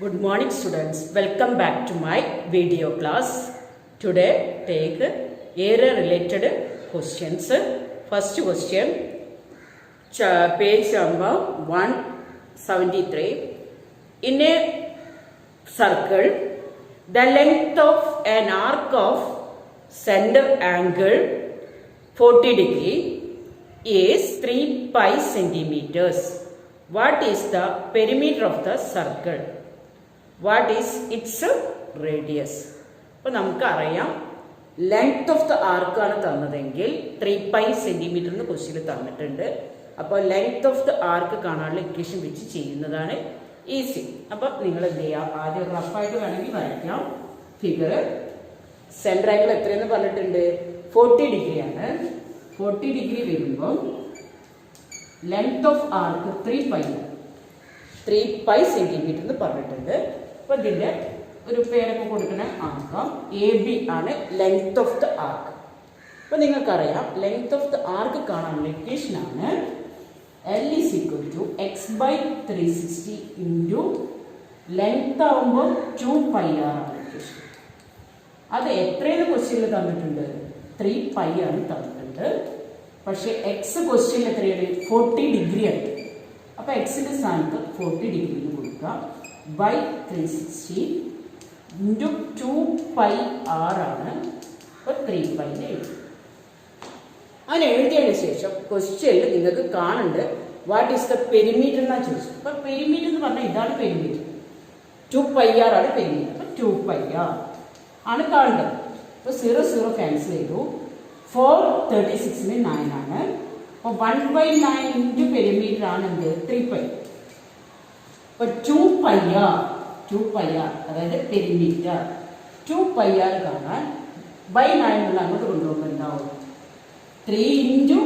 Good morning students, welcome back to my video class. Today take area related questions. First question, page number 173. In a circle, the length of an arc of center angle 40 degree is 3 pi centimeters. What is the perimeter of the circle? What is its radius? അപ്പോൾ നമുക്കറിയാം length of the ആർക്ക് ആണ് തന്നതെങ്കിൽ 3 pi centimetre എന്ന് ക്വസ്റ്റ്യനിൽ തന്നിട്ടുണ്ട്. അപ്പോൾ length of the ആർക്ക് കാണാനുള്ള equation വെച്ച് ചെയ്യുന്നതാണ് ഈസി. അപ്പം നിങ്ങൾ എന്ത് ചെയ്യുക, ആദ്യം റഫായിട്ട് വേണമെങ്കിൽ വരയ്ക്കാം. ഫിഗർ സെൻട്രൽ ആംഗിൾ എത്രയെന്ന് പറഞ്ഞിട്ടുണ്ട്, 40 ഡിഗ്രി ആണ്. 40 ഡിഗ്രി വരുമ്പോൾ length of arc 3 pi centimetre എന്ന് പറഞ്ഞിട്ടുണ്ട്. അപ്പൊ ഇതിന്റെ ഒരു പേരൊക്കെ കൊടുക്കണ ആക്കാം. എ ബി ആണ് ലെങ്ത് ഓഫ് ദ ആർക്ക്. അപ്പൊ നിങ്ങൾക്കറിയാം ലെങ്ത് ഓഫ് ദ ആർക്ക് കാണാനുള്ള ഇക്വേഷൻ ആണ് L is equal to x by 360 into length ആവുമ്പോൾ 2 പൈ ആർ ആണ് ഇക്വേഷൻ. അത് എത്രയെന്ന് ക്വസ്റ്റ്യനിൽ തന്നിട്ടുണ്ട്, 3 പൈ ആണ് തന്നിട്ടുണ്ട്. പക്ഷെ എക്സ് ക്വസ്റ്റ്യനിൽ എത്രയാണ്, 40 ഡിഗ്രി ആണ്. അപ്പൊ എക്സിന്റെ സ്ഥാനത്ത് 40 ഡിഗ്രി കൊടുക്കാം. ബൈ 360 ഇൻറ്റു 2 പൈ ആർ ആണ്. അപ്പോൾ 3 പൈ എഴുതി. അങ്ങനെ എഴുതിയതിന് ശേഷം ക്വസ്റ്റ്യനിൽ നിങ്ങൾക്ക് കാണുന്നുണ്ട് വാട്ട് ഈസ് ദ പെരിമീറ്റർ എന്നാണ് ചോദിച്ചത്. അപ്പൊ പെരിമീറ്റർ എന്ന് പറഞ്ഞാൽ ഇതാണ് പെരിമീറ്റർ, 2 പൈ ആർ ആണ് പെരിമീറ്റർ. അപ്പൊ 2 പൈ ആർ ആണ് കാണേണ്ടത്. അപ്പൊ 0 ക്യാൻസൽ ചെയ്തു. 436 9 ആണ്. അപ്പോൾ 1/9 ഇൻറ്റു പെരിമീറ്റർ ആണ് എന്ത്, 3 പൈ. അപ്പോൾ 2 പൈ ആർ അതായത് പെരിമീറ്റർ 2 പൈ ആർ കാണാൻ ബൈ 9 ഉള്ള അങ്ങോട്ട് കൊണ്ടുപോകുമ്പോൾ എന്താവും, 3 ഇൻറ്റു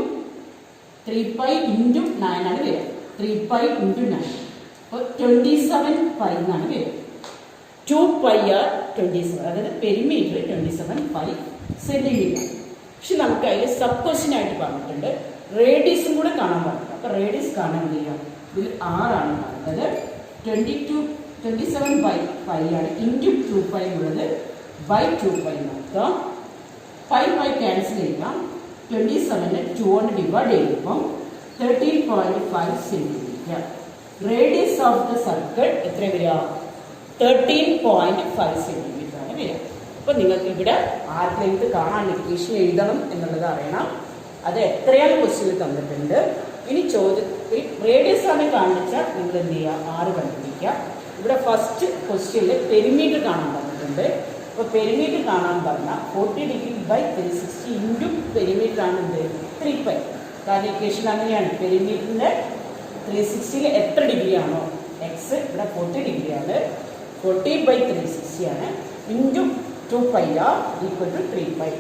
3 പൈ ഇൻറ്റു 9 ആണ് വരിക. 3 പൈ ഇൻറ്റു 9 അപ്പോൾ 27 പൈ എന്നാണ് വരിക. 2 പൈ ആർ 27 അതായത് പെരിമീറ്റർ 27 പൈ സെന്റിമീറ്റർ. പക്ഷെ നമുക്ക് അതിൽ സബ് ക്വസ്റ്റ്യൻ ആയിട്ട് പറഞ്ഞിട്ടുണ്ട് റേഡിയസും കൂടെ കാണാൻ പറ്റില്ല. അപ്പോൾ റേഡിയസ് കാണാൻ എന്ത് ചെയ്യാം, ഇതിൽ 6 ആണ് കാണുന്നത്. 27 പൈ ആണ് ഇൻറ്റു 2 പൈ ഉള്ളത് ബൈ 2 പൈ നോക്കാം. 5 ക്യാൻസൽ ചെയ്യാം. 27 2 കൊണ്ട് ഡിവൈഡ് ചെയ്യുമ്പം 13.5 centimetre. Radius of the circle എത്ര വരിക, 13.5 സെന്റിമീറ്റർ ആണ് വരിക. അപ്പോൾ നിങ്ങൾക്ക് ഇവിടെ ആർക്ക് ലെങ്ത് കാണാൻ ഇക്വേഷൻ എഴുതണം എന്നുള്ളത് അറിയണം. അത് എത്രയാണ് ക്വസ്റ്റ്യനിൽ തന്നിട്ടുണ്ട്. ഇനി ചോദ്യത്തിൽ റേഡിയസ് ആണ് കാണിച്ചാൽ നിങ്ങൾ എന്ത് ചെയ്യുക, 6 കണ്ടുപിടിക്കുക. ഇവിടെ ഫസ്റ്റ് ക്വസ്റ്റ്യനിൽ പെരിമീറ്റർ കാണാൻ പറഞ്ഞിട്ടുണ്ട്. അപ്പോൾ പെരിമീറ്റർ കാണാൻ പറഞ്ഞാൽ 40 ഡിഗ്രി ബൈ 360 ഇൻറ്റു പെരിമീറ്റർ ആണ് എന്ത്, 3 പൈ. കാരണം ഇക്വേഷൻ അങ്ങനെയാണ്, പെരിമീറ്ററിൻ്റെ 360ൽ എത്ര ഡിഗ്രി ആണോ എക്സ്, ഇവിടെ 40 ഡിഗ്രി ആണ്. 40 ബൈ 360 ആണ് into 2 pi R equal to 3 pi.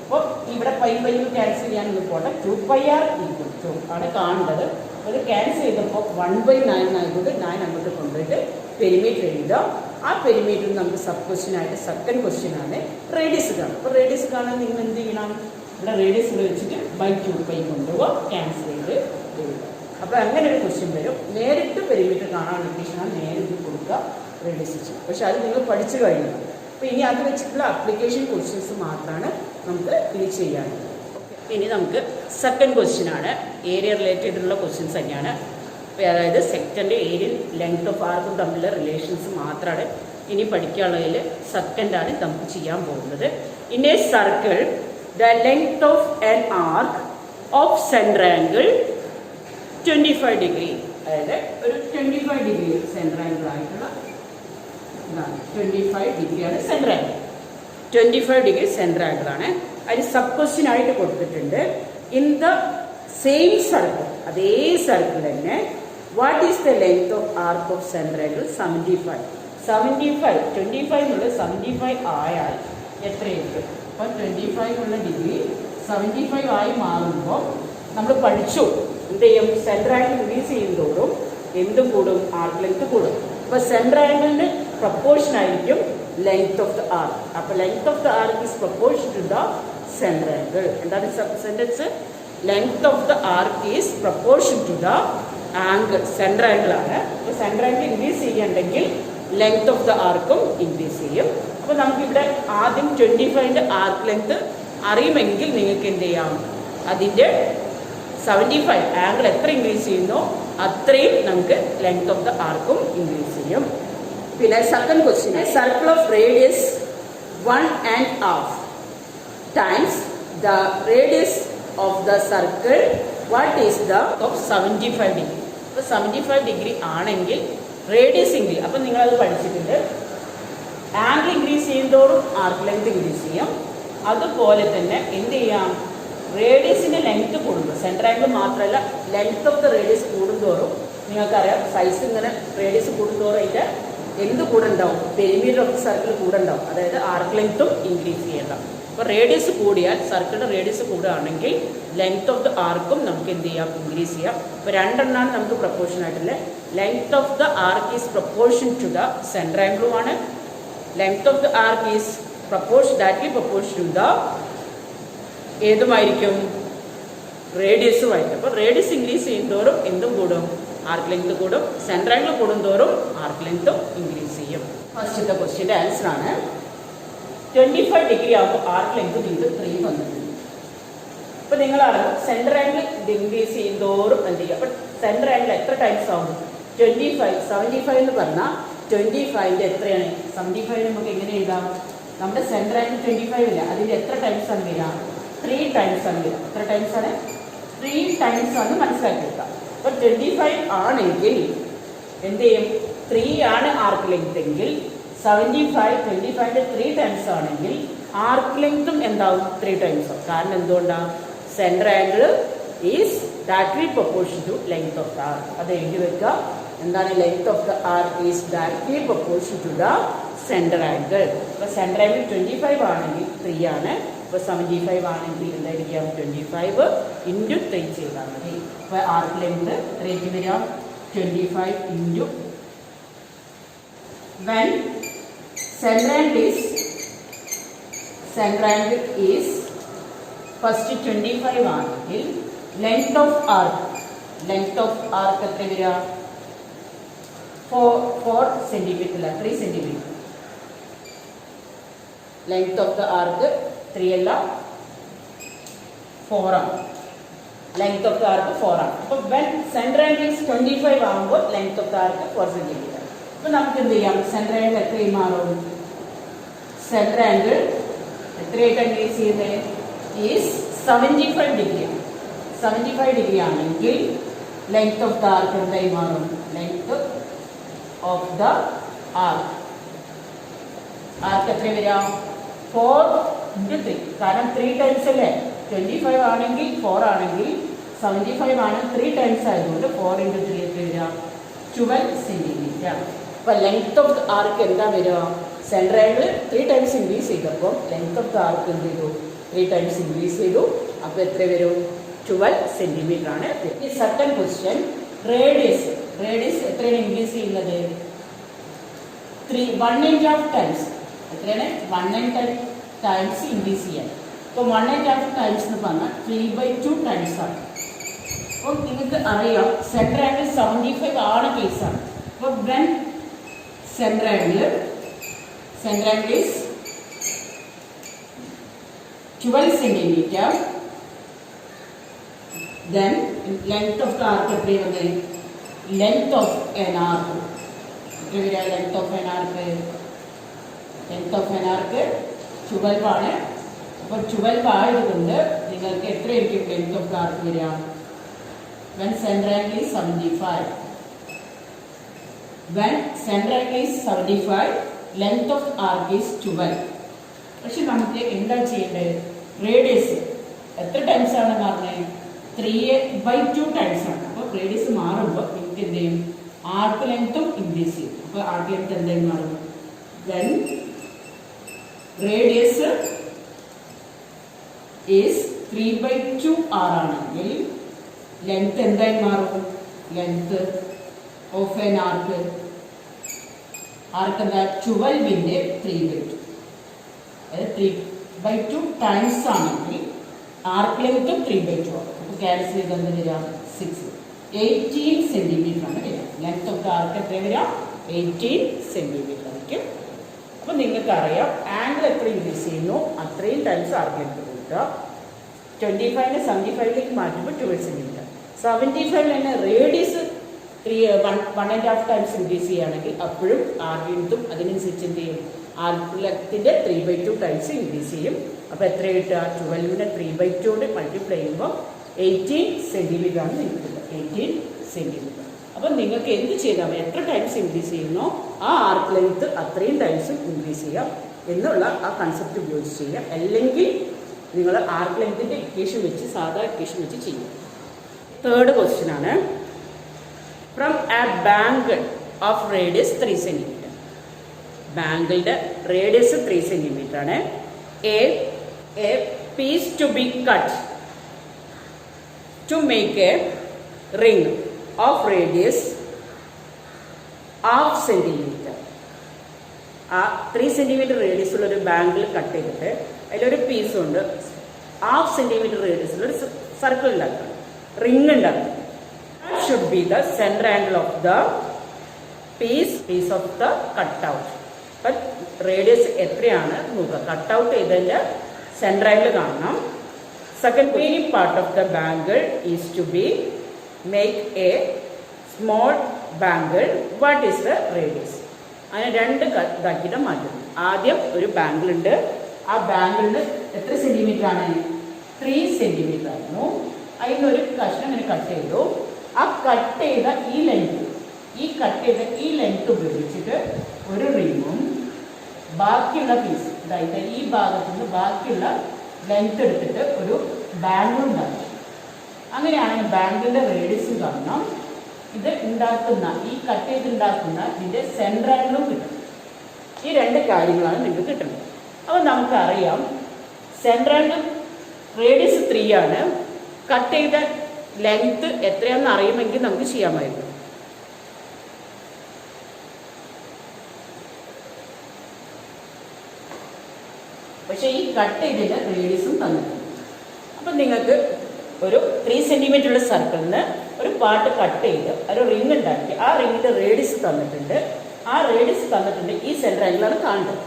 അപ്പോൾ ഇവിടെ പൈ ക്യാൻസൽ ചെയ്യാനൊന്നും പോട്ടെ, 2 പൈ ആർ ഈക്വൽ ടു ആണ് കാണേണ്ടത്. അത് ക്യാൻസൽ ചെയ്തപ്പോൾ 1/9 ആയതുകൊണ്ട് 9 അങ്ങോട്ട് കൊണ്ടുപോയിട്ട് പെരിമീറ്റർ എഴുതുക. ആ പെരിമീറ്റർ നമുക്ക് സബ് ക്വസ്റ്റ്യൻ ആയിട്ട് സെക്കൻഡ് ക്വസ്റ്റ്യൻ ആണ് റേഡിയസ് കാണും. അപ്പോൾ റേഡിയസ് കാണാൻ നിങ്ങൾ എന്ത് ചെയ്യണം, ഇവിടെ റേഡിയസ് ഇവിടെ വെച്ചിട്ട് ബൈ 2 പൈ കൊണ്ടുപോവുക, ക്യാൻസൽ ചെയ്ത് എഴുതുക. അപ്പോൾ അങ്ങനെ ഒരു ക്വസ്റ്റ്യൻ വരും. നേരിട്ട് പെരിമീറ്റർ കാണാനുള്ള ഇക്വേഷനാണ് നേരിട്ട് കൊടുക്കുക, റേഡിയസ് വെച്ച്. പക്ഷെ അത് നിങ്ങൾ പഠിച്ചു കഴിഞ്ഞു. അപ്പോൾ ഇനി അത് വെച്ചിട്ടുള്ള ആപ്ലിക്കേഷൻ ക്വസ്റ്റ്യൻസ് മാത്രമാണ് നമുക്ക് ഇനി ചെയ്യാനുള്ളത്. ഇനി നമുക്ക് സെക്കൻഡ് ക്വസ്റ്റ്യൻ ആണ്, ഏരിയ റിലേറ്റഡ് ഉള്ള ക്വസ്റ്റ്യൻസ് തന്നെയാണ്. അതായത് സെക്കൻഡ് ഏരിയ ലെങ്ത് ഓഫ് ആർക്കും തമ്മിലുള്ള റിലേഷൻസ് മാത്രമാണ് ഇനി പഠിക്കാനുള്ളതിൽ സെക്കൻഡാണ് നമുക്ക് ചെയ്യാൻ പോകുന്നത്. In A circle the length of an arc of central angle 25 degree, അതായത് ഒരു 25 ഡിഗ്രി സെൻട്രൽ ആംഗിൾ ആയിട്ടുള്ള ഇതാണ് 25 ഡിഗ്രിയാണ് central angle. 25 degree central angle ആണ്. അതിന് സബ് ക്വസ്റ്റ്യൻ ആയിട്ട് കൊടുത്തിട്ടുണ്ട്. ഇൻ ദ സെയിം സർക്കിൾ, അതേ സർക്കിൾ തന്നെ what is the length of arc of central angle 75. 25 എന്നുള്ളത് 75 ആയാൽ എത്രയായിരിക്കും? അപ്പോൾ 25 ഉള്ള ഡിഗ്രി 75 ആയി മാറുമ്പോൾ നമ്മൾ പഠിച്ചു എന്ത് ചെയ്യും, സെൻട്രൽ ആംഗിൾ ഇൻക്രീസ് ചെയ്യുന്നതോടും എന്തും കൂടും, ആർക്ക് ലെങ്ത് കൂടും. അപ്പോൾ സെൻട്രൽ ആംഗിളിന് പ്രപ്പോർഷൻ ആയിരിക്കും ലെങ്ത് ഓഫ് ദ ആർക്ക്. അപ്പോൾ length of the arc is proportion to the central angle. എന്താണ് sentence, length of the arc is proportion to the angle, central angle ആണ്. അപ്പോൾ സെൻട്രൽ ആംഗിൾ ഇൻക്രീസ് ചെയ്യണമെങ്കിൽ length of the ആർക്കും increase ചെയ്യും. അപ്പോൾ നമുക്കിവിടെ ആദ്യം 25ൻ്റെ ആർക്ക് ലെങ്ത് അറിയുമെങ്കിൽ നിങ്ങൾക്ക് എന്ത് ചെയ്യാം, അതിൻ്റെ 75 ആംഗിൾ എത്ര ഇൻക്രീസ് ചെയ്യുന്നോ അത്രയും നമുക്ക് ലെങ്ത് ഓഫ് ദ ആർക്കും ഇൻക്രീസ് ചെയ്യും. പിന്നെ second question, circle of radius 1.5 times the radius of the circle what is the of 75 degree. അപ്പോൾ 75 ഡിഗ്രി ആണെങ്കിൽ റേഡിയസ് ഇൻക്രീസ്, അപ്പം നിങ്ങളത് പഠിച്ചിട്ടുണ്ട്. ആംഗിൾ ഇൻക്രീസ് ചെയ്യുന്നതോറും ആർക്ക് ലെങ്ത് ഇൻക്രീസ് ചെയ്യും. അതുപോലെ തന്നെ എന്ത് ചെയ്യാം, റേഡിയസിൻ്റെ ലെങ്ത് കൂടുമ്പോൾ, സെൻറ്റർ ആംഗിൾ മാത്രമല്ല ലെങ്ത് ഓഫ് ദ റേഡിയസ് കൂടുന്തോറും നിങ്ങൾക്കറിയാം സൈസ് ഇങ്ങനെ റേഡിയസ് കൂടുന്തോറും അതിൻ്റെ എന്ത് കൂടെ ഉണ്ടാവും, പെരിമീറ്റർ ഓഫ് ദ സർക്കിൾ കൂടെ ഉണ്ടാവും. അതായത് ആർക്ക് ലെങ്ത്തും ഇൻക്രീസ് ചെയ്യണം. അപ്പോൾ റേഡിയസ് കൂടിയാൽ, സർക്കിളിൻ്റെ റേഡിയസ് കൂടുകയാണെങ്കിൽ ലെങ്ത് ഓഫ് ദ ആർക്കും നമുക്ക് എന്ത് ചെയ്യാം, ഇൻക്രീസ് ചെയ്യാം. അപ്പോൾ രണ്ടെണ്ണമാണ് നമുക്ക് പ്രപ്പോർഷൻ ആയിട്ടുള്ളത്. Length of the arc is proportion to the centre ആംഗിളുമാണ്. Length of the arc is directly proportion to the ഏതുമായിരിക്കും, റേഡിയസുമായിരിക്കും. അപ്പോൾ റേഡിയസ് ഇൻക്രീസ് ചെയ്യുന്നതോറും എന്തും കൂടും, ആർക്ക് ലെങ്ത് കൂടും. സെൻറ്റർ ആംഗിൾ കൂടുന്തോറും ആർക്ക് ലെങ്ത്തും ഇൻക്രീസ് ചെയ്യും. ഫസ്റ്റത്തെ ക്വസ്റ്റ്യൻ്റെ ആൻസർ ആണ് 25 ഡിഗ്രി ആകുമ്പോൾ ആർക്ക് ലെങ്ത് നിങ്ങൾക്ക് 3 വന്നിട്ടുണ്ട്. അപ്പോൾ നിങ്ങളാണ് സെൻറ്റർ ആംഗിൾ ഇൻക്രീസ് ചെയ്യുന്നതോറും എന്ത് ചെയ്യുക, അപ്പോൾ സെൻറ്റർ ആംഗിൾ എത്ര ടൈംസ് ആവും, 25. 75 എന്ന് പറഞ്ഞാൽ 25ൻ്റെ എത്രയാണ്, 75 നമുക്ക് എങ്ങനെ എഴുതാം, നമ്മുടെ സെൻറ്റർ ആംഗിൾ 25 ഇല്ല, അതിൻ്റെ എത്ര ടൈംസ് ആണ് വരിക, 3 ടൈംസ് ആണ് വരിക. എത്ര ടൈംസ് ആണ്, 3 ടൈംസ് ആണ് മനസ്സിലാക്കി എടുക്കുക. അപ്പോൾ 25 ആണെങ്കിൽ എന്ത് ചെയ്യും, 3 ആണ് ആർക്ക് ലെങ്ത് എങ്കിൽ 25ൻ്റെ 3 ടൈംസ് ആണെങ്കിൽ ആർക്ക് ലെങ്ത്തും എന്താവും, 3 ടൈംസ് ആവും. കാരണം എന്തുകൊണ്ടാണ്, centre angle is directly proportion to length of the arc. അത് എഴുതി വെക്കുക. എന്താണ്, length of the arc is directly proportion to the centre angle. അപ്പോൾ സെൻറ്റർ ആംഗിൾ 25 ആണെങ്കിൽ 3 ആണ്. ഇപ്പോൾ 75 ആണെങ്കിൽ എന്തായിരിക്കാം, 25 × 3 ചെയ്താൽ മതി. അപ്പോൾ ആർക്ക് ലെങ്ത് എത്രയ്ക്ക് വരിക, 25 × when center angle is first 25 ആണെങ്കിൽ length of arc എത്ര വരിക, 4 സെൻറ്റിമീറ്റർ അല്ല 3 സെൻറ്റിമീറ്റർ. ലെങ്ത് ഓഫ് ദ ആർക്ക് 3 അല്ല 4 ആണ്. ലെങ്ത് ഓഫ് ദ ആർക്ക് 4 ആണ്. അപ്പോൾ when center angle is 25 ആകുമ്പോൾ length of the arc 4 centimetre. അപ്പോൾ നമുക്ക് എന്ത് ചെയ്യാം, സെൻറ്റർ ആംഗിൾ എത്രയും മാറും, സെൻറ്റർ ആംഗിൾ എത്രയായിട്ട് ഇൻക്രീസ് ചെയ്യുന്നത്, ഈസ് 75 ഡിഗ്രിയാണ്. 75 ഡിഗ്രി ആണെങ്കിൽ ലെങ്ത് ഓഫ് ദ ആർക്ക് എന്തായി മാറും, ലെങ്ത് ഓഫ് ദ ആർക്ക് എത്ര വരിക, 4 × 3. കാരണം 3 ടൈംസ് അല്ലേ, 25 ആണെങ്കിൽ 4 ആണെങ്കിൽ 75 ആണ്, 3 ടൈംസ് ആയതുകൊണ്ട് 4 × 3 എത്ര വരിക, 12 സെൻറ്റിമീറ്റർ. അപ്പോൾ ലെങ്ത് ഓഫ് ദ ആർക്ക് എന്താ വരിക, സെൻറ്റർ ആംഗിൾ 3 ടൈംസ് ഇൻക്രീസ് ചെയ്തപ്പോൾ ലെങ്ത് ഓഫ് ദ ആർക്ക് എന്ത് ചെയ്തു, 3 ടൈംസ് ഇൻക്രീസ് ചെയ്തു. അപ്പോൾ എത്ര വരും, 12 സെൻറ്റിമീറ്റർ ആണ്. ഈ സെക്കൻഡ് ക്വസ്റ്റ്യൻ, റേഡിയസ് എത്രയാണ് ഇൻക്രീസ് ചെയ്യുന്നത്, 1.5 ടൈംസ്. എത്രയാണ്, 1.5 ടൈംസ് ഇൻക്രീസ് ചെയ്യാൻ. അപ്പോൾ 1.5 ടൈംസ് എന്ന് പറഞ്ഞാൽ 3/2 ടൈംസ് ആണ്. അപ്പോൾ നിങ്ങൾക്ക് അറിയാം സെൻറ്റർ ആംഗിൾ 75 ആണ് കേസാണ്. അപ്പോൾ when center angle is 12 centimeter, then length of the arc എത്ര വന്നേ, length of an arc എത്ര വരിക, length of an arc 12 ആണ്. അപ്പോൾ 12 ആയതുകൊണ്ട് നിങ്ങൾക്ക് എത്രയായിരിക്കും ലെങ്ത് ഓഫ് ദ ആർക്ക് വരിക, when center angle is 75. When center angle is 75, length of arc is 12. പക്ഷെ നമുക്ക് എന്താ ചെയ്യേണ്ടത്, റേഡിയസ് എത്ര ടൈംസ് ആണ് പറഞ്ഞത്, 3/2 ടൈംസ് ആണ്. അപ്പോൾ റേഡിയസ് മാറുമ്പോൾ നിങ്ങൾക്ക് എന്ത് ചെയ്യും, ആർക്ക് ലെങ്ത്തും ഇൻക്രീസ് ചെയ്യും. അപ്പോൾ ആർക്ക് ലെങ്ത് എന്തായാലും മാറും, when റേഡിയസ് ഈസ് 3/2 ആണെങ്കിൽ ലെങ്ത് എന്തായി മാറും, ലെങ്ത് ഓഫ് എൻ ആർക്ക് എന്താ 12ൻ്റെ 3/2. അതായത് 3/2 ടൈംസ് ആണെങ്കിൽ ആർക്ക് ലെങ്ത്തും 3/2 ആണ്. അപ്പോൾ ക്യാൻസൽ ചെയ്ത് എന്ത് വരിക, 18 സെൻറ്റിമീറ്റർ ആണ് വരിക. ലെങ്ത് ഓഫ് ദ ആർക്ക് എത്ര വരിക, 18 സെന്റിമീറ്റർ ആയിരിക്കും. അപ്പം നിങ്ങൾക്കറിയാം ആംഗിൾ എത്ര ഇൻക്രീസ് ചെയ്യുന്നു അത്രയും ടൈംസ് ആർക്ക് ലെങ്ത് കൂട്ടുക. 25നെ 75ലേക്ക് മാറ്റുമ്പോൾ 12 സെന്റിമീറ്റർ. 75 തന്നെ റേഡിയസ് 1.5 ടൈംസ് ഇൻക്രീസ് ചെയ്യുകയാണെങ്കിൽ അപ്പോഴും ആർക്ക് ലെങ്ത്തും അതിനനുസരിച്ച് എന്ത് ചെയ്യും, ആർക്ക് ലെങ്ത്തിൻ്റെ 3/2 ടൈംസ് ഇൻക്രീസ് ചെയ്യും. അപ്പോൾ എത്ര കിട്ടുക, 12നെ 3/2 കൊണ്ട് മൾട്ടിപ്ലൈ ചെയ്യുമ്പോൾ 18 സെന്റിമീറ്റർ ആണ് നിങ്ങൾക്ക് കിട്ടുക. 18 സെന്റിമീറ്റർ. അപ്പം നിങ്ങൾക്ക് എന്ത് ചെയ്താൽ മതി, എത്ര ടൈംസ് ഇൻക്രീസ് ചെയ്യുന്നോ ആ ആർക്ക് ലെങ്ത്ത് അത്രയും ടൈംസ് ഇൻക്രീസ് ചെയ്യാം എന്നുള്ള ആ കൺസെപ്റ്റ് ഉപയോഗിച്ച് ചെയ്യാം. അല്ലെങ്കിൽ നിങ്ങൾ ആർക്ക് ലെങ്ത്തിൻ്റെ ഇക്വേഷൻ വെച്ച് സാധാ ഇക്വേഷൻ വെച്ച് ചെയ്യും. തേർഡ് ക്വസ്റ്റ്യൻ ആണ്, from a bangle of radius 3 centimetre. ബാങ്കിളുടെ റേഡിയസ് 3 സെന്റിമീറ്റർ ആണ്. A piece to be cut to make a ring of radius 1/2 centimetre. ആ 3 സെന്റിമീറ്റർ റേഡിയസ് ഉള്ള ഒരു ബാങ്കിൾ കട്ട് ചെയ്തിട്ട് അതിലൊരു പീസ് കൊണ്ട് 1/2 സെന്റിമീറ്റർ റേഡിയസ് ഉള്ള ഒരു സർക്കിൾ ഉണ്ടാക്കണം, റിംഗ് ഉണ്ടാക്കണം. That should be the central angle of the piece of the cut out. അപ്പം റേഡിയസ് എത്രയാണ് നോക്കുക, കട്ട് ഔട്ട് ചെയ്തതിൻ്റെ സെൻട്രൽ ആംഗിൾ കാണണം. Second, remaining part of the bangle is to be make a small bangle. What is the radius? അങ്ങനെ രണ്ട് ഇതാക്കിയിട്ട് മാറ്റുന്നു. ആദ്യം ഒരു ബാങ്കിൾ ഉണ്ട്, ആ ബാങ്കിളിന് എത്ര സെന്റിമീറ്റർ ആണ്, 3 സെന്റിമീറ്റർ ആയിരുന്നു. അതിനൊരു കഷ്ണം ഇങ്ങനെ കട്ട് ചെയ്തു. ആ കട്ട് ചെയ്ത ഈ ലെങ്ത് ഉപയോഗിച്ചിട്ട് ഒരു റിങ്ങും ബാക്കിയുള്ള പീസ് അതായത് ഈ ഭാഗത്ത് നിന്ന് ബാക്കിയുള്ള ലെങ്ത് എടുത്തിട്ട് ഒരു ബാങ്കിൾ ഉണ്ടാക്കി. അങ്ങനെയാണെങ്കിൽ ബാങ്കിളിൻ്റെ റേഡിയസ് കാണണം. ഇത് ഉണ്ടാക്കുന്ന ഈ കട്ട് ചെയ്തുണ്ടാക്കുന്ന ഇതിൻ്റെ സെൻട്രൽ ആംഗിളും കിട്ടും. ഈ രണ്ട് കാര്യങ്ങളാണ് നിങ്ങൾക്ക് കിട്ടുന്നത്. അപ്പോൾ നമുക്കറിയാം സെൻട്രൽ ആംഗിൾ റേഡിയസ് 3 ആണ്. കട്ട് ചെയ്ത ലെങ്ത് എത്രയാണെന്ന് അറിയുമെങ്കിൽ നമുക്ക് ചെയ്യാമായിരുന്നു. പക്ഷേ ഈ കട്ട് ചെയ്തതിൻ്റെ റേഡിയസും തന്നിട്ടുണ്ട്. അപ്പം നിങ്ങൾക്ക് ഒരു 3 സെന്റിമീറ്റർ ഉള്ള സർക്കിളിന് ഒരു പാർട്ട് കട്ട് ചെയ്ത് ഒരു റിംഗ് ഉണ്ടാക്കി. ആ റിങ്ങിൻ്റെ റേഡിയസ് തന്നിട്ടുണ്ട്. ആ റേഡിയസ് തന്നിട്ടുണ്ട് ഈ സെൻട്രൽ ആംഗിളാണ് കാണേണ്ടത്.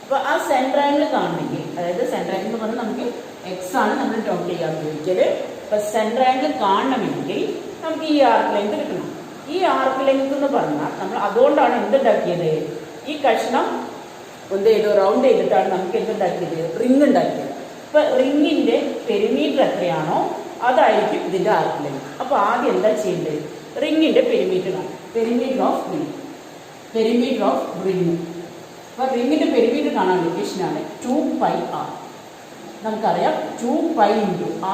അപ്പോൾ ആ സെൻട്രൽ ആംഗിൾ കാണണമെങ്കിൽ, അതായത് സെൻട്രൽ ആംഗിൾ എന്ന് പറഞ്ഞാൽ നമുക്ക് എക്സ് ആണ് നമ്മൾ ഡോട്ട് ചെയ്യാൻ ഉപയോഗിക്കൽ. അപ്പോൾ സെൻട്രൽ ആംഗിൾ കാണണമെങ്കിൽ നമുക്ക് ഈ ആർക്ക് ലെങ്ത് കിട്ടണം. ഈ ആർക്ക് ലെങ്ത് എന്ന് പറഞ്ഞാൽ നമ്മൾ അതുകൊണ്ടാണ് എന്തുണ്ടാക്കിയത്, ഈ കഷ്ണം എന്ത് ചെയ്തു, റൗണ്ട് ചെയ്തിട്ടാണ് നമുക്ക് എന്തുണ്ടാക്കിയത്, റിങ് ഉണ്ടാക്കിയത്. അപ്പോൾ റിങ്ങിൻ്റെ പെരിമീറ്റർ എത്രയാണോ അതായിരിക്കും ഇതിൻ്റെ ആർക്ക് ലെങ്ത്. അപ്പോൾ ആദ്യം എന്താ ചെയ്യേണ്ടത്, റിങ്ങിൻ്റെ പെരിമീറ്റർ കാണും. Perimeter of ring. അപ്പോൾ റിങ്ങിൻ്റെ പെരിമീറ്റർ കാണാൻ ലൊക്കേഷനാണ് 2πr. നമുക്കറിയാം 2π ×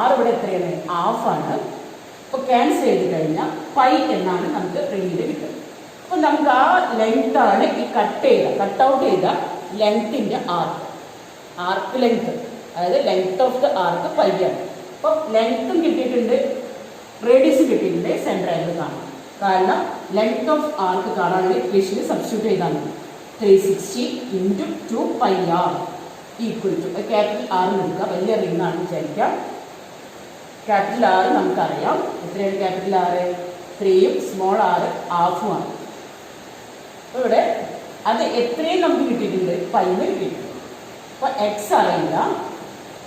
r ഇവിടെ എത്രയാണ്, ഹാഫാണ്. അപ്പോൾ ക്യാൻസൽ ചെയ്ത് കഴിഞ്ഞാൽ π എന്നാണ് നമുക്ക് റിങ്ങിൻ്റെ കിട്ടുന്നത്. അപ്പോൾ നമുക്ക് ആ ലെങ്ത്താണ് ഈ കട്ട് ഔട്ട് ചെയ്ത ലെങ്ത്തിൻ്റെ ആർക്ക് ലെങ്ത്, അതായത് ലെങ്ത് ഓഫ് ദ ആർക്ക് π ആണ്. അപ്പോൾ ലെങ്ത്തും കിട്ടിയിട്ടുണ്ട്, റേഡിയസ് കിട്ടിയിട്ടുണ്ട്, സെൻട്രൽ ആംഗിൾ കാണാം. കാരണം ലെങ്ത് ഓഫ് ആർക്ക് കാണാനുള്ള ഇക്വേഷന് സബ്സ്റ്റിറ്റ്യൂട്ട് ചെയ്താൽ മതി. 360 × 2πr equal to capital R എടുക്കുക. വലിയ റിംഗ് ആണ് വിചാരിക്കാം. ക്യാപിറ്റൽ ആർ നമുക്കറിയാം എത്രയാണ്, ക്യാപിറ്റൽ ആർ 3യും സ്മോൾ ആർ ഹാഫും ആണ്. അപ്പോൾ ഇവിടെ അത് എത്രയും നമുക്ക് കിട്ടിയിട്ടുണ്ട്, പൈന്ന് കിട്ടിയിട്ടുണ്ട്. അപ്പോൾ എക്സ് അറിയില്ല,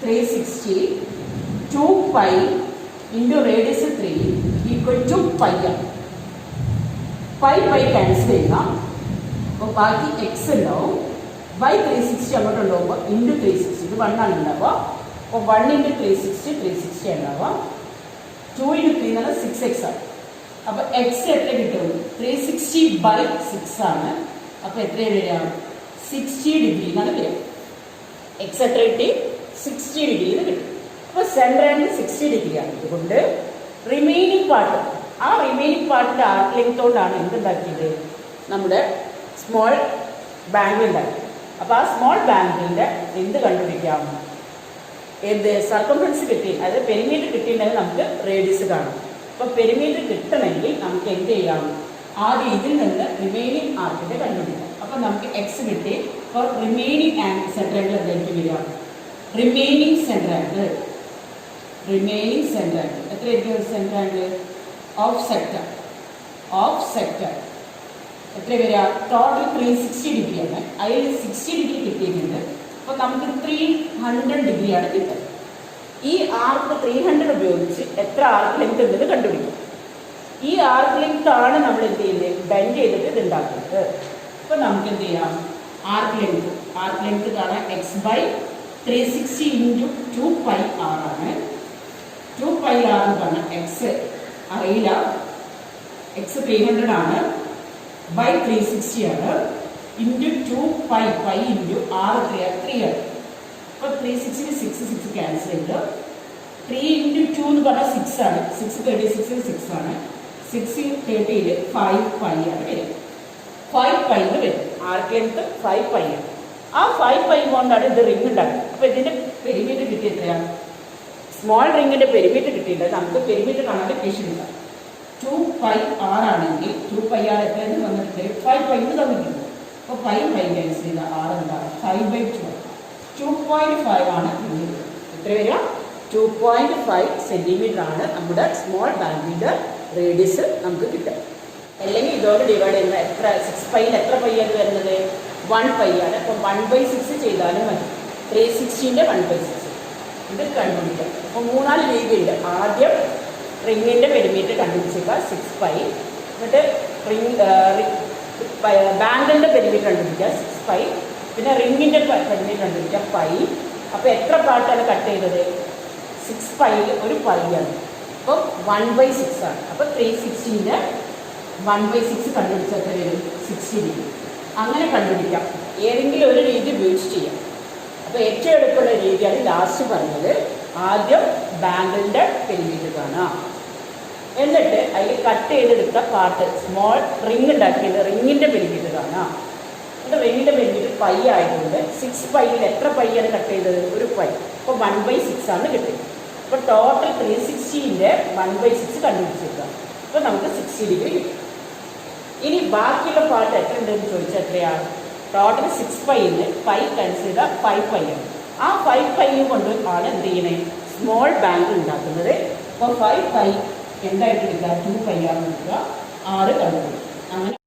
360 2π × റേഡിയസ് 3 ഈക്വൽ ടു π ആണ്. π ക്യാൻസൽ ചെയ്യാം. അപ്പോൾ ബാക്കി എക്സ് ഉണ്ടാവും. 360 അങ്ങോട്ട് ഉണ്ടാവുമ്പോൾ × 360 ഇത് 1 ആണ് ഉണ്ടാവുക. അപ്പോൾ 1 × 360 ഉണ്ടാവുക. 2 × 3 എന്ന് പറഞ്ഞാൽ 6x ആണ്. അപ്പോൾ എക്സ് എത്ര കിട്ടും, 360/6 ആണ്. അപ്പോൾ എത്രയാണ് വരിക, 60 ഡിഗ്രി എന്നാണ് വരിക. എക്സ് എത്ര കിട്ടി, 60 ഡിഗ്രി എന്ന് കിട്ടും. അപ്പോൾ സെൻട്രൽ ആംഗിൾ 60 ഡിഗ്രി ആണ്. അതുകൊണ്ട് റിമൈനിങ് പാർട്ട്, ആ റിമൈനിങ് പാർട്ടിൻ്റെ ആർക്ക് ലെങ്ത് കൊണ്ടാണ് എന്തുണ്ടാക്കിയത്, നമ്മുടെ സ്മോൾ ബാങ്കിൾ ഉണ്ടാക്കി. അപ്പോൾ ആ സ്മോൾ ബാങ്കിളിൻ്റെ എന്ത് കണ്ടുപിടിക്കാം, എന്ത് സർക്കംഫറൻസ് കിട്ടി, അതായത് പെരിമീറ്റർ കിട്ടിയിട്ടുണ്ടെങ്കിൽ നമുക്ക് റേഡിയസ് കാണാം. അപ്പോൾ പെരിമീറ്റർ കിട്ടണമെങ്കിൽ നമുക്ക് എന്ത് ചെയ്യാം, ആദ്യം ഇതിൽ നിന്ന് റിമൈനിങ് ആർക്കിൻ്റെ കണ്ടുപിടിക്കാം. അപ്പോൾ നമുക്ക് എക്സ് കിട്ടി. അപ്പോൾ റിമൈനിങ് ആംഗിൾ സെൻട്രൽ ആംഗിൾ എന്തായിട്ട് വരിക, റിമൈനിങ് സെൻട്രൽ ആംഗിൾ എത്രയായിരിക്കും, സെൻട്രൽ ആംഗിൾ ഓഫ് സെക്ടർ എത്ര വരിക? ടോട്ടൽ 360 ഡിഗ്രിയാണ്. അതിൽ 60 ഡിഗ്രി കിട്ടിയിട്ടുണ്ട്. അപ്പോൾ നമുക്ക് 300 ഡിഗ്രിയാണ് കിട്ടുന്നത്. ഈ ആർക്ക് 300 ഉപയോഗിച്ച് എത്ര ആർക്ക് ലെങ്ത് ഉണ്ടെന്ന് കണ്ടുപിടിക്കും. ഈ ആർക്ക് ലെങ്ത് ആണ് നമ്മൾ എന്ത് ചെയ്യുന്നത്? ബെൻഡ് ചെയ്തിട്ട് ഇത് ഉണ്ടാക്കുന്നത്. അപ്പോൾ നമുക്ക് എന്ത് ചെയ്യാം? ആർക്ക് ലെങ്ത് കാണാൻ x/360 × 2πr ആണ്. 2πr എന്ന് പറഞ്ഞാൽ എക്സ് അറിയില്ല, എക്സ് 300 ആണ്, ബൈ 360 ആണ്, ഇൻറ്റു 2π ഇൻറ്റു r എത്രയാണ്? 3 ആണ്. അപ്പോൾ 360 6 ക്യാൻസൽ ചെയ്ത് 3 × 2 എന്ന് പറഞ്ഞാൽ 6 ആണ്. 6 36 6 ആണ്. 6 30 5π ആണ് വരും. 5π എന്ന് വരും. ആർക്ക് ലെങ്ത് 5π ആണ്. ആ 5π കൊണ്ടാണ് ഇത് റിംഗ് ഉണ്ടാക്കുന്നത്. അപ്പോൾ ഇതിൻ്റെ പെരിമീറ്റർ കിട്ടിയ എത്രയാണ്? സ്മോൾ റിങ്ങിൻ്റെ പെരിമീറ്റർ കിട്ടിയിട്ടുണ്ട്. നമുക്ക് പെരിമീറ്റർ കാണാൻ ഇക്വേഷൻ ഇല്ല. 2πr ആണെങ്കിൽ 2πr എത്രയെന്ന് വന്നിട്ട് 5π എന്ന് തന്നിട്ടുണ്ട്. അപ്പോൾ 5 ക്യാൻസൽ ചെയ്ത r എന്താണ്? 5/2. 2.5 ആണ് റിംഗ്. എത്ര വരിക? 2.5 സെൻറ്റിമീറ്റർ ആണ് നമ്മുടെ സ്മോൾ ബാങ്കിൻ്റെ റേഡിയസ് നമുക്ക് കിട്ടുക. അല്ലെങ്കിൽ ഇതോട് ഡിവൈഡ് ചെയ്യുന്ന എത്ര? 6πയിൽ എത്ര പയ്യാണ് വരുന്നത്? 1π ആണ്. അപ്പം 1/6 ചെയ്താലും മതി. 360ൻ്റെ 1/6 ഇത് കണ്ടുപിടിക്കാം. അപ്പോൾ 3-4 രീതിയുണ്ട്. ആദ്യം റിങ്ങിൻ്റെ പെരിമീറ്റർ കണ്ടുപിടിച്ചേക്കുക 6π. എന്നിട്ട് ബാങ്കിൻ്റെ പെരിമീറ്റർ കണ്ടുപിടിക്കുക 6π. പിന്നെ റിങ്ങിൻ്റെ പെരിമീറ്റർ കണ്ടുപിടിക്കുക π. അപ്പോൾ എത്ര പാർട്ടാണ് കട്ട് ചെയ്തത്? 6πയിൽ ഒരു പൈയാണ്. അപ്പോൾ 1/6 ആണ്. അപ്പോൾ 360ൻ്റെ 1/6 കണ്ടുപിടിച്ചാൽ എത്ര വരും? 60 ഡിഗ്രി. അങ്ങനെ കണ്ടുപിടിക്കാം. ഏതെങ്കിലും ഒരു രീതി ഉപയോഗിച്ച് ചെയ്യാം. അപ്പോൾ ഏറ്റവും എളുപ്പമുള്ള രീതിയാണ് ലാസ്റ്റ് പറഞ്ഞത്. ആദ്യം ബാങ്കിൻ്റെ പെരിമീറ്റർ കാണാം, എന്നിട്ട് അതിൽ കട്ട് ചെയ്തെടുത്ത പാർട്ട് സ്മോൾ റിങ് ഉണ്ടാക്കിയത് റിങ്ങിൻ്റെ പെരിമീറ്റർ കാണാം. എന്നിട്ട് റിങ്ങിൻ്റെ പെരിമീറ്റർ പൈ ആയതുകൊണ്ട് 6πയിൽ എത്ര പൈയാണ് കട്ട് ചെയ്തത്? ഒരു പൈ. അപ്പോൾ 1/6 ആണ് കിട്ടിയത്. അപ്പോൾ ടോട്ടൽ 360ൻ്റെ 1/6 കണ്ടുപിടിച്ചേക്കുക. അപ്പോൾ നമുക്ക് 60 ഡിഗ്രി കിട്ടും. ഇനി ബാക്കിയുള്ള പാർട്ട് എത്ര ഉണ്ടെന്ന് ചോദിച്ചാൽ എത്രയാണ്? ടോട്ടൽ 6πന്ന് പൈ കൺസിഡർ 5π ആണ്. ആ 5π കൊണ്ട് ആണ് എന്ത് ചെയ്യണേ? സ്മോൾ ബാങ്ക് ഉണ്ടാക്കുന്നത്. അപ്പോൾ 5π എന്തായിട്ട് എടുക്കുക? 2π ആണ് എടുക്കുക. 6 കണ്ടുപിടിക്കും. അങ്ങനെ